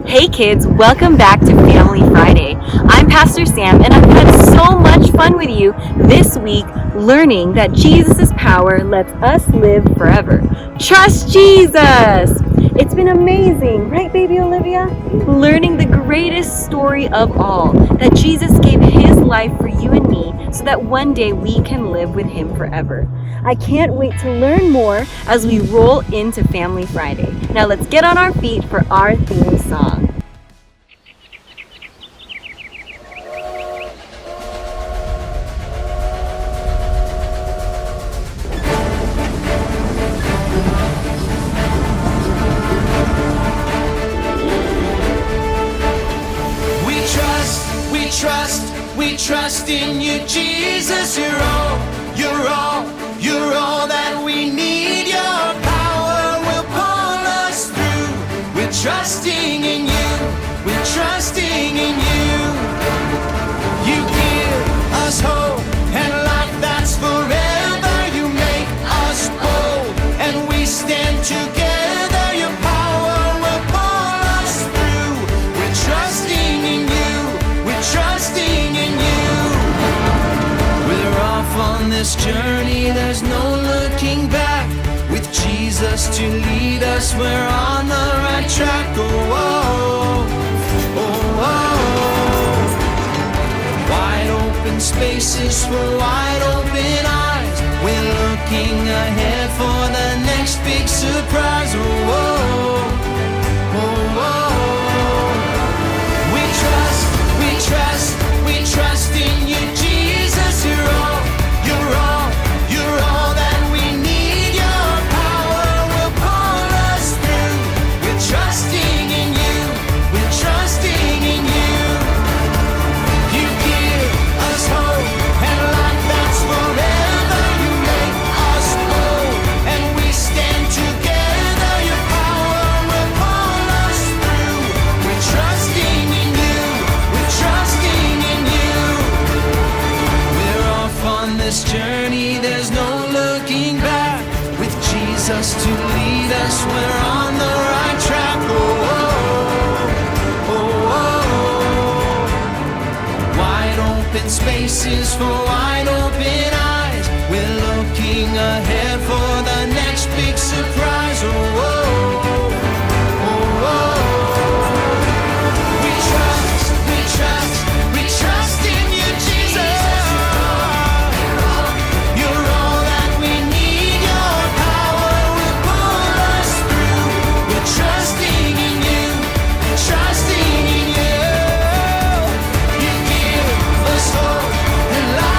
Hey kids, welcome back to Family Friday. I'm Pastor Sam and I've had so much fun with you this week learning that Jesus' power lets us live forever. Trust Jesus! It's been amazing, right baby Olivia? Learning the greatest story of all, that Jesus gave his life for you and me so that one day we can live with him forever. I can't wait to learn more as we roll into Family Friday. Now let's get on our feet for our theme song. We trust in you, Jesus. You're all that we need. Your power will pull us through. We're trusting in you. We're trusting in you. You give us hope and life that's forever. You make us bold and we stand together. Your power will pull us through. We're trusting in you. We're trusting in you. We're off on this journey, there's no looking back. With Jesus to lead us, we're on the right track. Oh, oh, oh, oh. Wide open spaces for wide open eyes. We're looking ahead for the next big surprise. Oh, oh, oh, oh. We trust in you, Jesus. You're all that we need. Your power will pull us through. We're trusting in you. We're trusting in you. You give us hope and life that's forever. You make us bold and we stand together. Your power will pull us through. We're trusting in you. We're trusting in you. We're off on this journey, there's no looking back. With Jesus to lead us, we're on the right track. Oh, oh, oh, oh. Wide open spaces for wide open eyes. We're looking ahead for the next big surprise. Oh, oh, oh, oh. We trust in you, Jesus. You're all that we need. Your power will pull us through. We're trusting in you. Trusting in you. You give us hope and life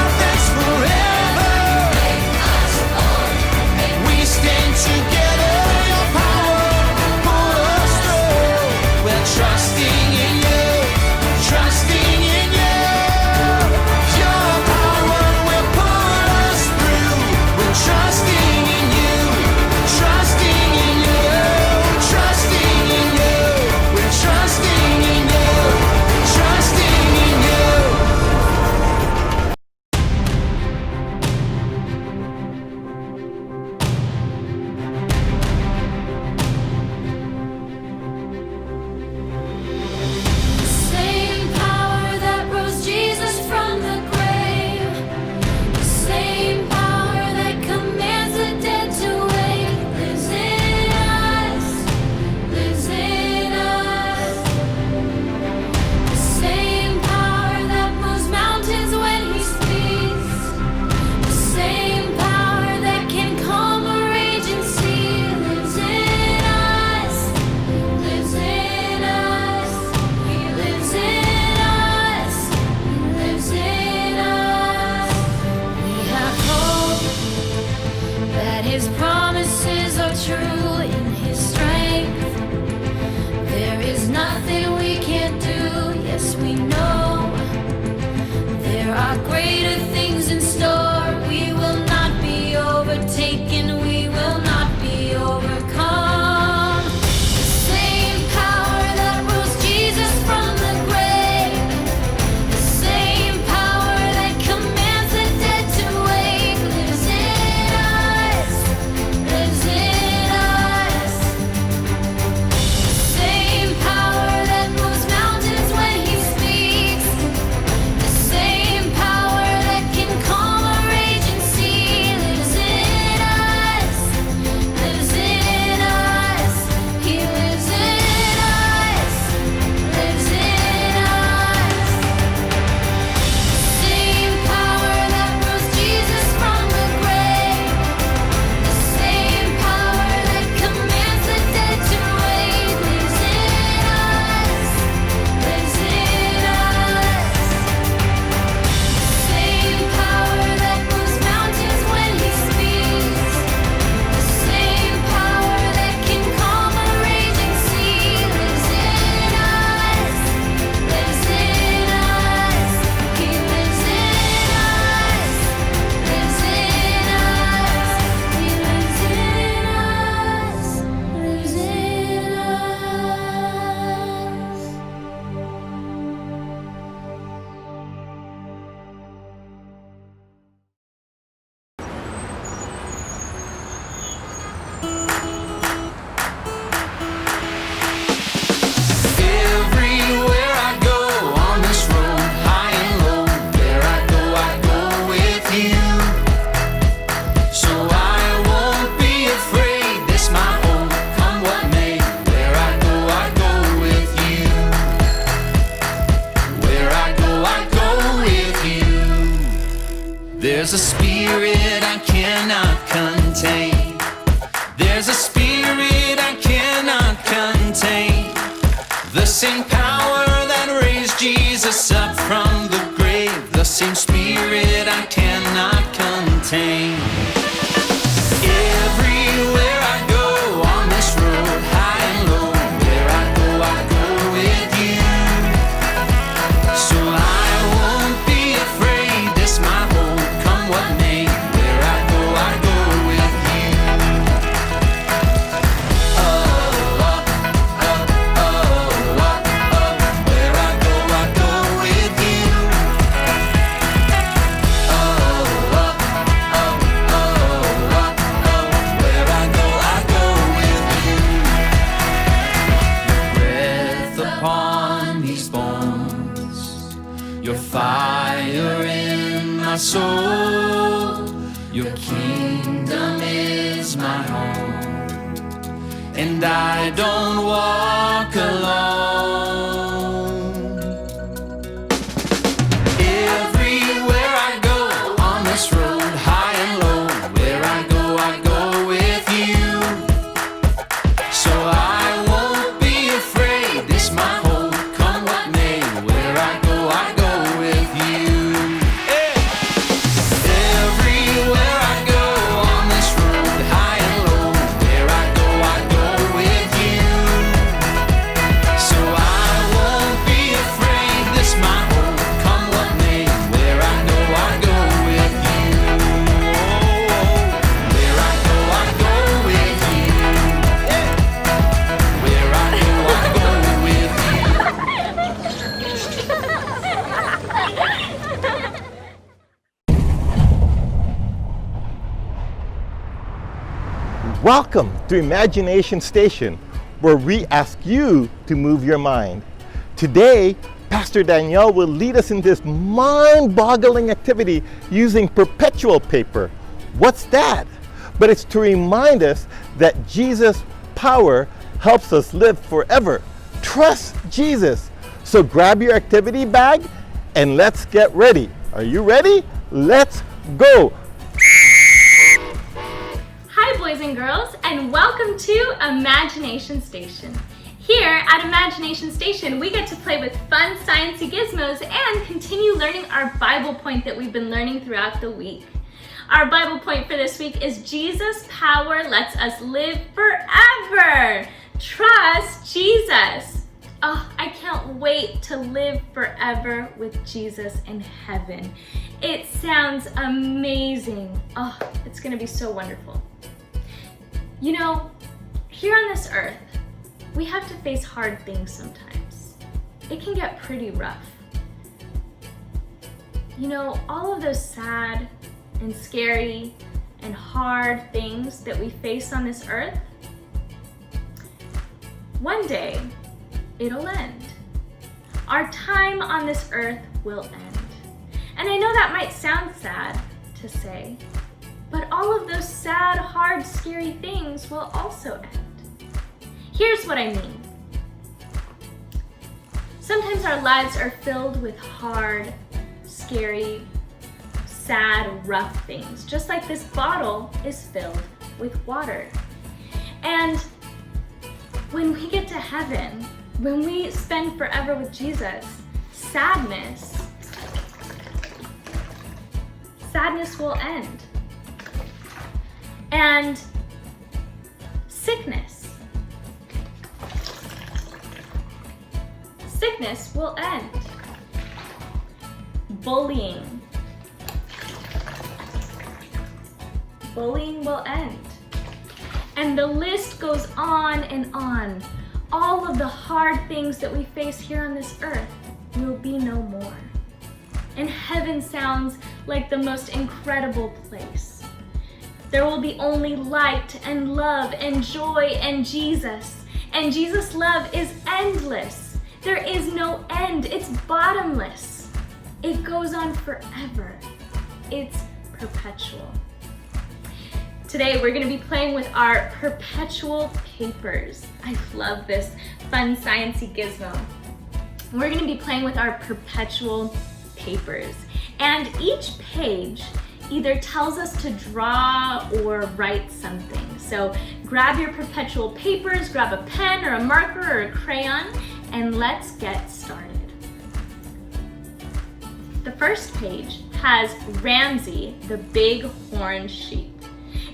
There's a spirit I cannot contain. There's a spirit I cannot contain. The same power that raised Jesus up from the grave. The same spirit I cannot contain. Everywhere I go on this road, high and low, where I go with you. So I won't be afraid, this my hope, come what may. Where I go with you. Oh, oh, oh, oh, oh, oh. Where I go with you. Oh, oh, oh, oh, oh, oh. Where I go with you. Your breath upon these bones, your fire in my soul, your kingdom is my home, and I don't walk alone. Everywhere I go on this road, high and low, where I go with you. So I won't be afraid, this my hope, come what may. Where I go with you. Hey. Everywhere I go on this road, high and low, where I go with you. So I won't be afraid, this my hope, come what may. Where I go with you. Where I go with you. Yeah. Where I go with you. Welcome to Imagination Station, where we ask you to move your mind. Today, Pastor Danielle will lead us in this mind-boggling activity using perpetual paper. What's that? But it's to remind us that Jesus' power helps us live forever. Trust Jesus. So grab your activity bag and let's get ready. Are you ready? Let's go. Hi boys and girls, and welcome to Imagination Station. Here at Imagination Station, we get to play with fun sciencey gizmos and continue learning our Bible point that we've been learning throughout the week. Our Bible point for this week is Jesus' power lets us live forever. Trust Jesus. Oh, I can't wait to live forever with Jesus in heaven. It sounds amazing. Oh, it's gonna be so wonderful. You know, here on this earth, we have to face hard things sometimes. It can get pretty rough. You know, all of those sad and scary and hard things that we face on this earth, one day, it'll end. Our time on this earth will end. And I know that might sound sad to say, but all of those sad, hard, scary things will also end. Here's what I mean. Sometimes our lives are filled with hard, scary, sad, rough things, just like this bottle is filled with water. And when we get to heaven, when we spend forever with Jesus, sadness will end. And sickness will end. Bullying will end. And the list goes on and on. All of the hard things that we face here on this earth will be no more. And heaven sounds like the most incredible place. There will be only light and love and joy and Jesus. And Jesus' love is endless. There is no end. It's bottomless. It goes on forever. It's perpetual. Today we're going to be playing with our perpetual papers. I love this fun sciencey gizmo. We're going to be playing with our perpetual papers. And each page either tells us to draw or write something. So grab your Perpetual Papers, grab a pen or a marker or a crayon, and let's get started. The first page has Ramsey, the big horned sheep.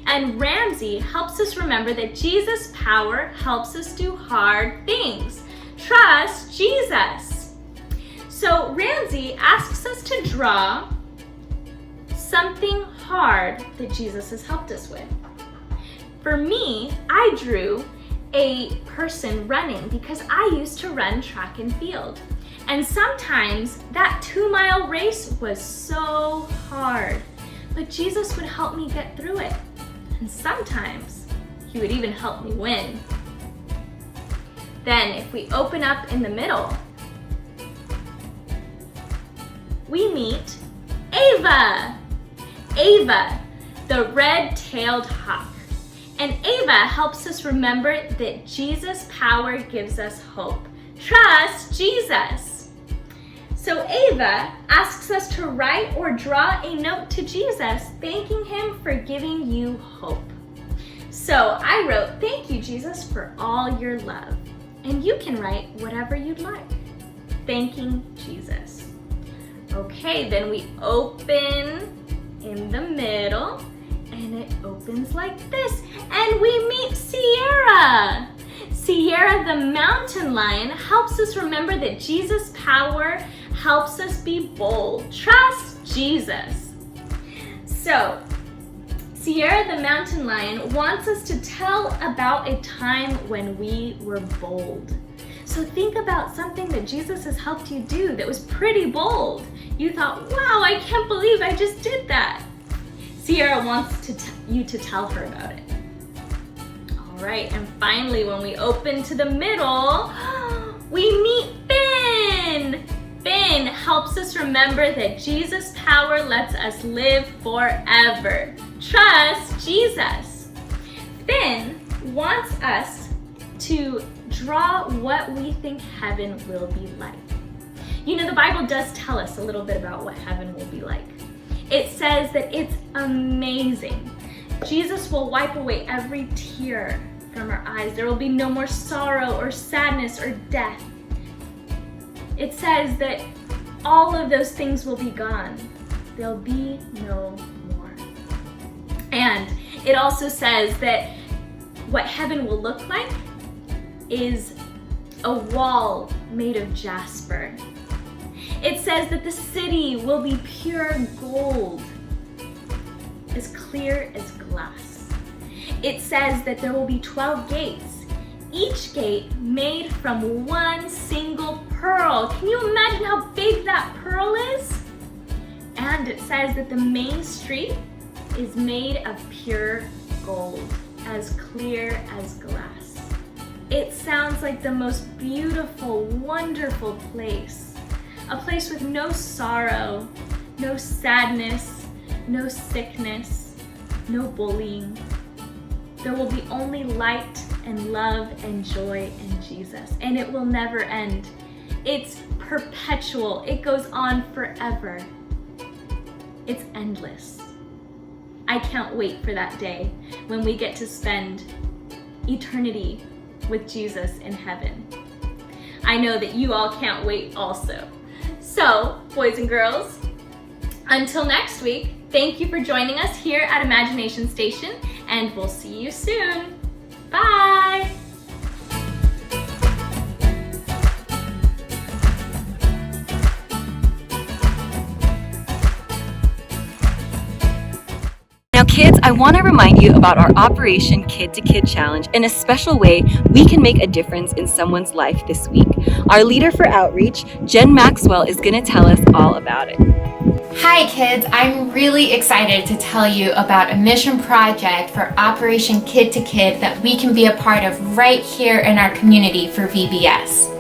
And Ramsey helps us remember that Jesus' power helps us do hard things. Trust Jesus. So Ramsey asks us to draw something hard that Jesus has helped us with. For me, I drew a person running because I used to run track and field. And sometimes that 2-mile race was so hard, but Jesus would help me get through it. And sometimes he would even help me win. Then if we open up in the middle, we meet Ava. Ava, the red-tailed hawk. And Ava helps us remember that Jesus' power gives us hope. Trust Jesus. So Ava asks us to write or draw a note to Jesus, thanking him for giving you hope. So I wrote, "Thank you, Jesus, for all your love." And you can write whatever you'd like. Thanking Jesus. Okay, then we open in the middle, and it opens like this, and we meet Sierra. Sierra, the mountain lion, helps us remember that Jesus' power helps us be bold. Trust Jesus. So, Sierra, the mountain lion, wants us to tell about a time when we were bold. So think about something that Jesus has helped you do that was pretty bold. You thought, wow, I can't believe I just did that. Sierra wants you to tell her about it. All right, and finally, when we open to the middle, we meet Finn. Finn helps us remember that Jesus' power lets us live forever. Trust Jesus. Finn wants us to draw what we think heaven will be like. You know, the Bible does tell us a little bit about what heaven will be like. It says that it's amazing. Jesus will wipe away every tear from our eyes. There will be no more sorrow or sadness or death. It says that all of those things will be gone. There'll be no more. And it also says that what heaven will look like is a wall made of jasper. It says that the city will be pure gold, as clear as glass. It says that there will be 12 gates, each gate made from one single pearl. Can you imagine how big that pearl is? And it says that the main street is made of pure gold, as clear as glass. It sounds like the most beautiful, wonderful place. A place with no sorrow, no sadness, no sickness, no bullying. There will be only light and love and joy in Jesus, and it will never end. It's perpetual. It goes on forever. It's endless. I can't wait for that day when we get to spend eternity with Jesus in heaven. I know that you all can't wait also. So, boys and girls, until next week, thank you for joining us here at Imagination Station, and we'll see you soon. Bye! Now kids, I want to remind you about our Operation Kid to Kid Challenge and a special way we can make a difference in someone's life this week. Our leader for outreach, Jen Maxwell, is going to tell us all about it. Hi kids, I'm really excited to tell you about a mission project for Operation Kid to Kid that we can be a part of right here in our community for VBS.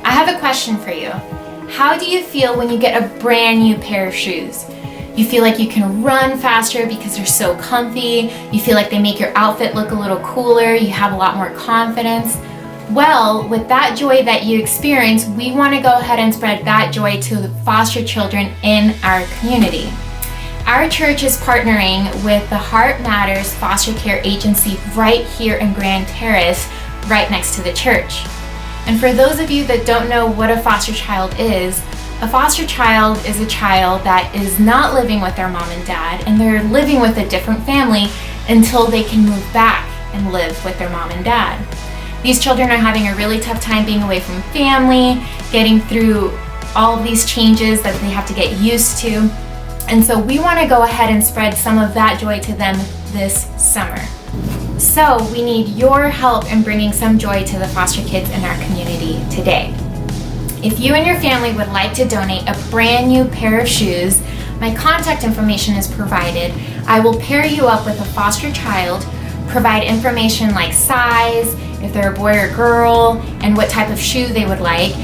I have a question for you. How do you feel when you get a brand new pair of shoes? You feel like you can run faster because they're so comfy. You feel like they make your outfit look a little cooler. You have a lot more confidence. Well, with that joy that you experience, we want to go ahead and spread that joy to the foster children in our community. Our church is partnering with the Heart Matters Foster Care Agency right here in Grand Terrace, right next to the church. And for those of you that don't know what a foster child is, a foster child is a child that is not living with their mom and dad, and they're living with a different family until they can move back and live with their mom and dad. These children are having a really tough time being away from family, getting through all of these changes that they have to get used to. And so we want to go ahead and spread some of that joy to them this summer. So we need your help in bringing some joy to the foster kids in our community today. If you and your family would like to donate a brand new pair of shoes, my contact information is provided. I will pair you up with a foster child, provide information like size, if they're a boy or girl, and what type of shoe they would like.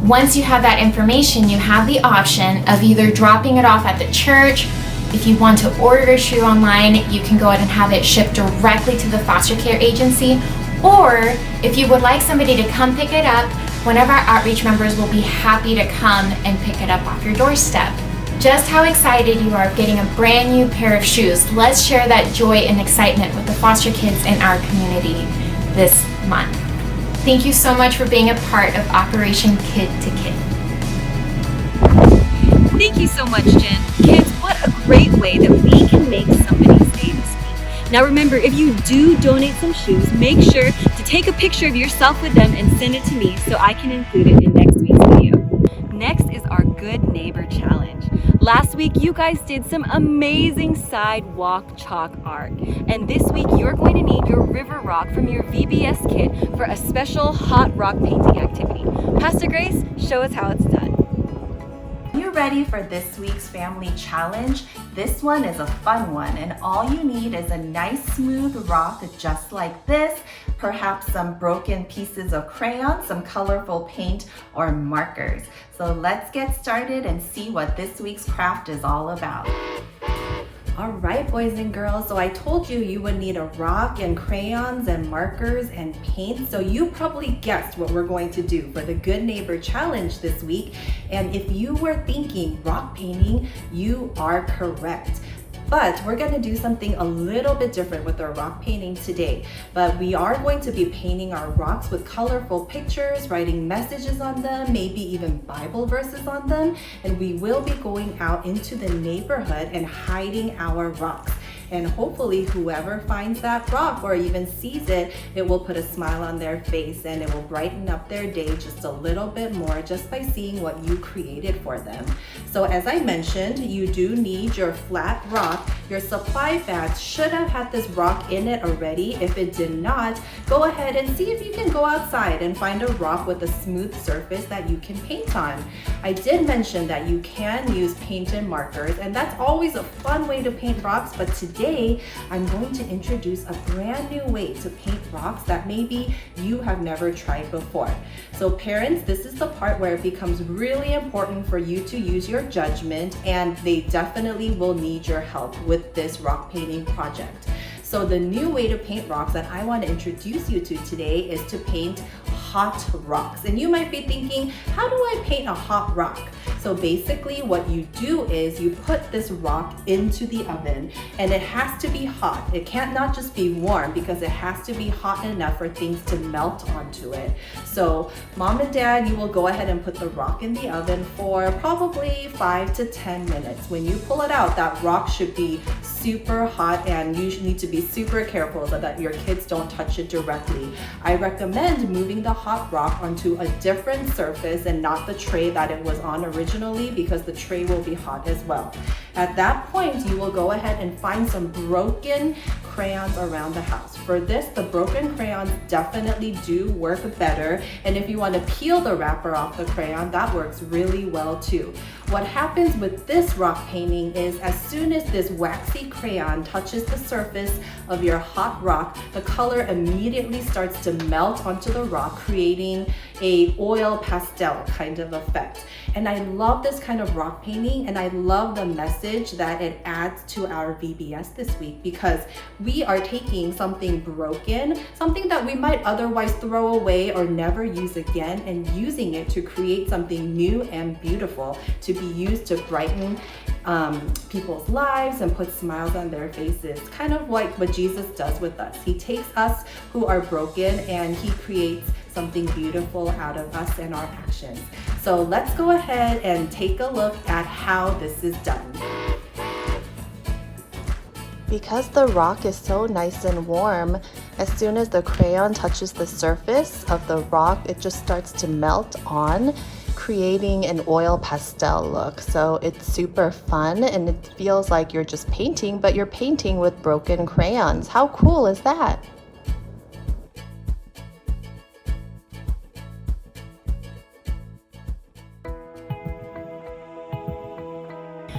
Once you have that information, you have the option of either dropping it off at the church. If you want to order a shoe online, you can go ahead and have it shipped directly to the foster care agency. Or if you would like somebody to come pick it up, one of our outreach members will be happy to come and pick it up off your doorstep. Just how excited you are of getting a brand new pair of shoes. Let's share that joy and excitement with the foster kids in our community this month. Thank you so much for being a part of Operation Kid to Kid. Thank you so much, Jen. Kids, what a great way that we can make somebody's day this week. Now remember, if you do donate some shoes, make sure to take a picture of yourself with them and send it to me so I can include it in next week's video. Next is our Good Neighbor Challenge. Last week, you guys did some amazing sidewalk chalk art. And this week, you're going to need your river rock from your VBS kit for a special hot rock painting activity. Pastor Grace, show us how it's done. You ready for this week's family challenge? This one is a fun one, and all you need is a nice smooth rock just like this, perhaps some broken pieces of crayon, some colorful paint, or markers. So let's get started and see what this week's craft is all about. All right, boys and girls, so I told you you would need a rock and crayons and markers and paint. So you probably guessed what we're going to do for the Good Neighbor Challenge this week. And if you were thinking rock painting, you are correct. But we're going to do something a little bit different with our rock painting today. But we are going to be painting our rocks with colorful pictures, writing messages on them, maybe even Bible verses on them. And we will be going out into the neighborhood and hiding our rocks. And hopefully whoever finds that rock or even sees it, it will put a smile on their face and it will brighten up their day just a little bit more just by seeing what you created for them. So as I mentioned, you do need your flat rock. Your supply bags should have had this rock in it already. If it did not, go ahead and see if you can go outside and find a rock with a smooth surface that you can paint on. I did mention that you can use paint and markers, and that's always a fun way to paint rocks, but today I'm going to introduce a brand new way to paint rocks that maybe you have never tried before. So parents, this is the part where it becomes really important for you to use your judgment, and they definitely will need your help with this rock painting project. So the new way to paint rocks that I want to introduce you to today is to paint hot rocks. And you might be thinking, how do I paint a hot rock? So basically what you do is you put this rock into the oven, and it has to be hot. It can't not just be warm, because it has to be hot enough for things to melt onto it. So mom and dad, you will go ahead and put the rock in the oven for probably 5 to 10 minutes. When you pull it out, that rock should be super hot, and you need to be super careful so that your kids don't touch it directly. I recommend moving the hot rock onto a different surface and not the tray that it was on originally, because the tray will be hot as well. At that point, you will go ahead and find some broken crayons around the house. For this, the broken crayons definitely do work better, and if you want to peel the wrapper off the crayon, that works really well too. What happens with this rock painting is as soon as this waxy crayon touches the surface of your hot rock, the color immediately starts to melt onto the rock, creating a oil pastel kind of effect. And I love this kind of rock painting, and I love the message message that it adds to our VBS this week, because we are taking something broken, something that we might otherwise throw away or never use again, and using it to create something new and beautiful to be used to brighten people's lives and put smiles on their faces. Kind of like what Jesus does with us. He takes us who are broken and he creates something beautiful out of us and our actions. So let's go ahead and take a look at how this is done. Because the rock is so nice and warm, as soon as the crayon touches the surface of the rock, it just starts to melt on, creating an oil pastel look. So it's super fun and it feels like you're just painting, but you're painting with broken crayons. How cool is that?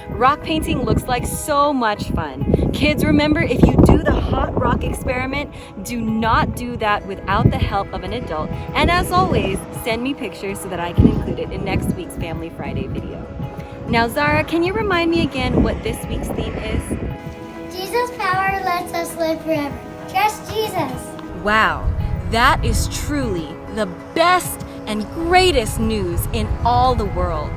Rock painting looks like so much fun. Kids, remember, if you do the hot rock experiment, do not do that without the help of an adult. And as always, send me pictures so that I can include it in next week's Family Friday video. Now, Zara, can you remind me again what this week's theme is? Jesus' power lets us live forever. Trust Jesus. Wow, that is truly the best and greatest news in all the world.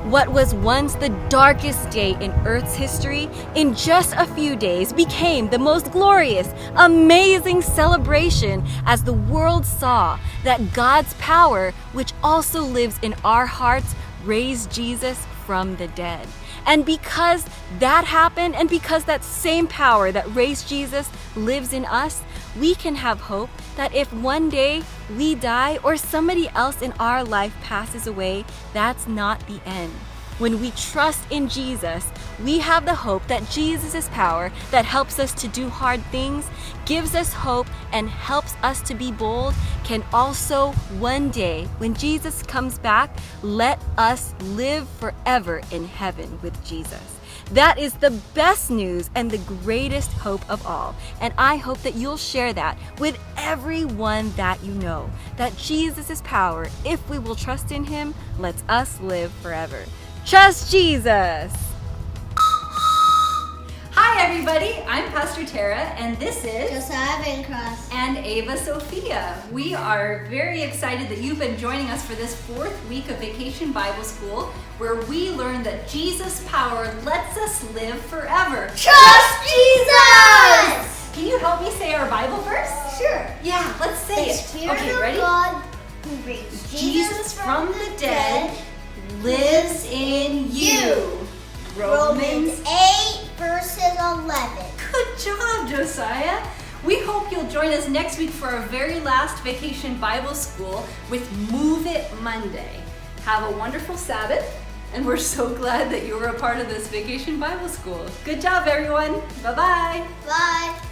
What was once the darkest day in Earth's history, in just a few days became the most glorious, amazing celebration as the world saw that God's power, which also lives in our hearts, raised Jesus from the dead. And because that happened, and because that same power that raised Jesus lives in us, we can have hope that if one day we die or somebody else in our life passes away, that's not the end. When we trust in Jesus, we have the hope that Jesus' power that helps us to do hard things, gives us hope, and helps us to be bold, can also one day, when Jesus comes back, let us live forever in heaven with Jesus. That is the best news and the greatest hope of all. And I hope that you'll share that with everyone that you know. That Jesus' power, if we will trust in him, lets us live forever. Trust Jesus! Hi everybody, I'm Pastor Tara and this is Josiah Vincross. and Ava Sophia. We are very excited that you've been joining us for this 4th week of Vacation Bible School, where we learn that Jesus' power lets us live forever. Trust Jesus! Can you help me say our Bible verse? Sure. Yeah, let's say The it. Spirit Okay, of ready? God who raised Jesus from the dead lives in you. Romans 8 verses 11. Good job, Josiah. We hope you'll join us next week for our very last Vacation Bible School with Move It Monday. Have a wonderful Sabbath, and we're so glad that you were a part of this Vacation Bible School. Good job, everyone. Bye-bye. Bye.